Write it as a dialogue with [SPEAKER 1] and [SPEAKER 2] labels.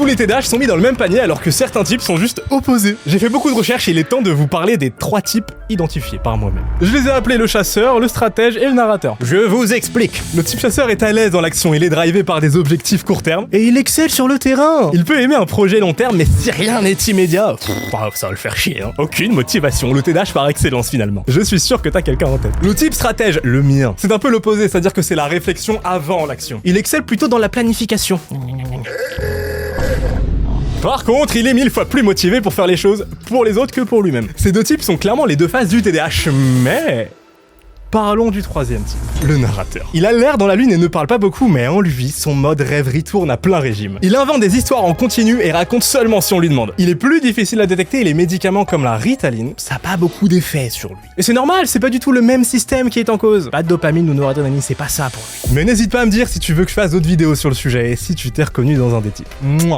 [SPEAKER 1] tous les TDAH sont mis dans le même panier alors que certains types sont juste opposés. J'ai fait beaucoup de recherches et il est temps de vous parler des 3 types identifiés par moi-même. Je les ai appelés le chasseur, le stratège et le narrateur. Je vous explique. Le type chasseur est à l'aise dans l'action, il est drivé par des objectifs court terme et il excelle sur le terrain. Il peut aimer un projet long terme mais si rien n'est immédiat, ça va le faire chier. Aucune motivation, le TDAH par excellence finalement. Je suis sûr que t'as quelqu'un en tête. Le type stratège, le mien, c'est un peu l'opposé, c'est-à-dire que c'est la réflexion avant l'action. Il excelle plutôt dans la planification. Par contre, il est 1000 fois plus motivé pour faire les choses pour les autres que pour lui-même. Ces deux types sont clairement les deux faces du TDAH, mais... Parlons du 3e type, le narrateur. Il a l'air dans la lune et ne parle pas beaucoup, mais en lui, son mode rêverie tourne à plein régime. Il invente des histoires en continu et raconte seulement si on lui demande. Il est plus difficile à détecter et les médicaments comme la Ritaline, ça n'a pas beaucoup d'effet sur lui. Et c'est normal, c'est pas du tout le même système qui est en cause. Pas de dopamine ou noradrénaline, c'est pas ça pour lui. Mais n'hésite pas à me dire si tu veux que je fasse d'autres vidéos sur le sujet et si tu t'es reconnu dans un des types. Mouah.